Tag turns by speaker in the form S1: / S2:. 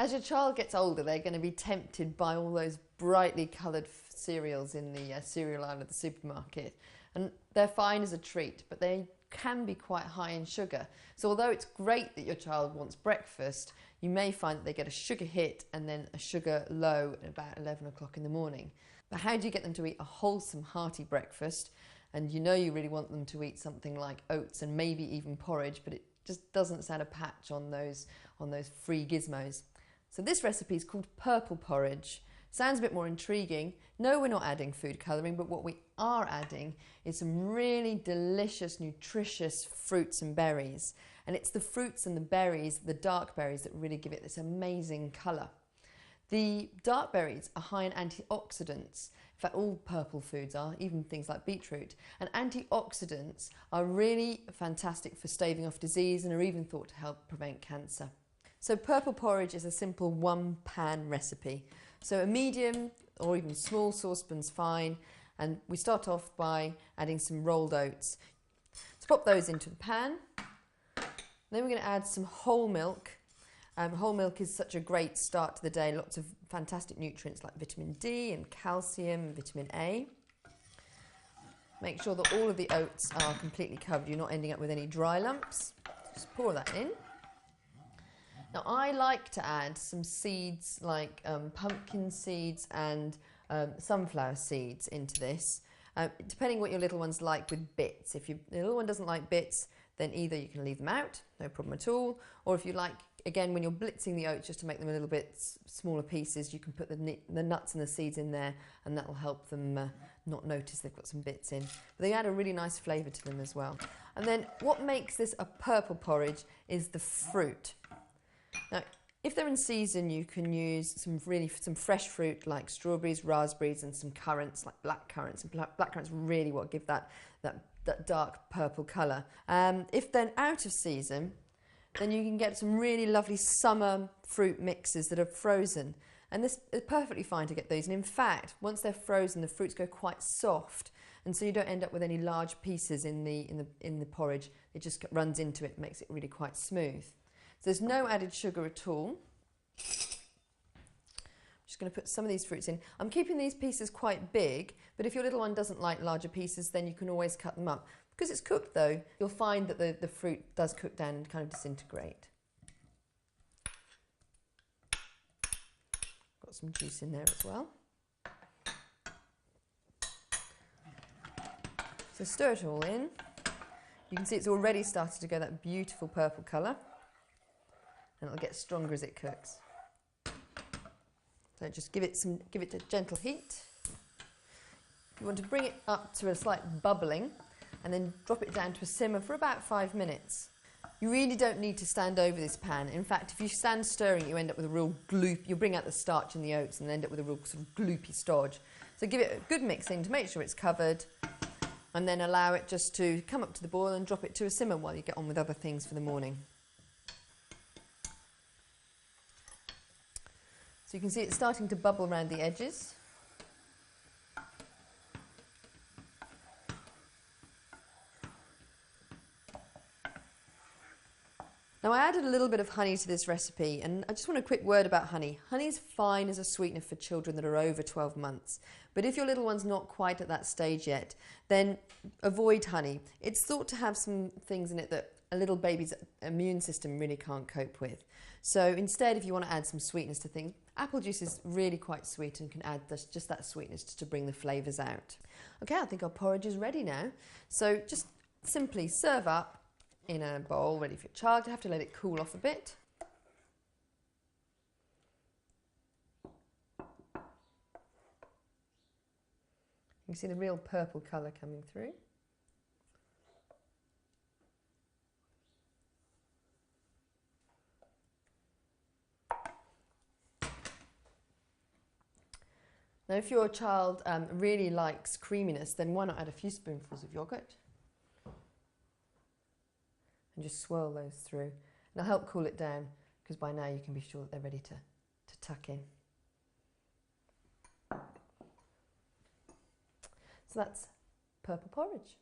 S1: As your child gets older, they're going to be tempted by all those brightly coloured cereals in the cereal aisle of the supermarket. And they're fine as a treat, but they can be quite high in sugar. So although it's great that your child wants breakfast, you may find that they get a sugar hit and then a sugar low at about 11 o'clock in the morning. But how do you get them to eat a wholesome, hearty breakfast? And you know you really want them to eat something like oats and maybe even porridge, but it just doesn't stand a patch on those free gizmos. So this recipe is called Purple Porridge. Sounds a bit more intriguing. No, we're not adding food colouring, but what we are adding is some really delicious, nutritious fruits and berries. And it's the fruits and the berries, the dark berries, that really give it this amazing colour. The dark berries are high in antioxidants. In fact, all purple foods are, even things like beetroot. And antioxidants are really fantastic for staving off disease and are even thought to help prevent cancer. So purple porridge is a simple one-pan recipe. So a medium or even small saucepan's fine, and we start off by adding some rolled oats. Let's pop those into the pan. Then we're going to add some whole milk. Whole milk is such a great start to the day, lots of fantastic nutrients like vitamin D and calcium and vitamin A. Make sure that all of the oats are completely covered, you're not ending up with any dry lumps. Just pour that in. Now I like to add some seeds like pumpkin seeds and sunflower seeds into this, depending what your little ones like with bits. If your little one doesn't like bits, then either you can leave them out, no problem at all, or if you like, again, when you're blitzing the oats just to make them a little bit smaller pieces, you can put the nuts and the seeds in there, and that will help them not notice they've got some bits in. But they add a really nice flavour to them as well. And then what makes this a purple porridge is the fruit. Now, if they're in season, you can use some fresh fruit like strawberries, raspberries, and some currants, like black currants. And black currants really what give that dark purple colour. If they're out of season, then you can get some really lovely summer fruit mixes that are frozen. And this is perfectly fine to get those. And in fact, once they're frozen, the fruits go quite soft. And so you don't end up with any large pieces in the porridge. It just runs into it, makes it really quite smooth. So there's no added sugar at all. I'm just going to put some of these fruits in. I'm keeping these pieces quite big, but if your little one doesn't like larger pieces, then you can always cut them up. Because it's cooked though, you'll find that the fruit does cook down and kind of disintegrate. Got some juice in there as well. So stir it all in. You can see it's already started to go that beautiful purple colour, and it'll get stronger as it cooks. So just give it a gentle heat. You want to bring it up to a slight bubbling, and then drop it down to a simmer for about 5 minutes. You really don't need to stand over this pan. In fact, if you stand stirring, you end up with a real gloop. You'll bring out the starch in the oats and end up with a real sort of gloopy stodge. So give it a good mixing to make sure it's covered, and then allow it just to come up to the boil and drop it to a simmer while you get on with other things for the morning. So you can see it's starting to bubble around the edges. Now I added a little bit of honey to this recipe, and I just want a quick word about honey. Honey is fine as a sweetener for children that are over 12 months. But if your little one's not quite at that stage yet, then avoid honey. It's thought to have some things in it that a little baby's immune system really can't cope with. So instead, if you want to add some sweetness to things, apple juice is really quite sweet and can add just that sweetness to bring the flavours out. Okay, I think our porridge is ready now. So just simply serve up in a bowl ready for your child. You have to let it cool off a bit. You can see the real purple colour coming through. Now if your child really likes creaminess, then why not add a few spoonfuls of yoghurt? And just swirl those through. And it'll help cool it down, because by now you can be sure that they're ready to tuck in. So that's purple porridge.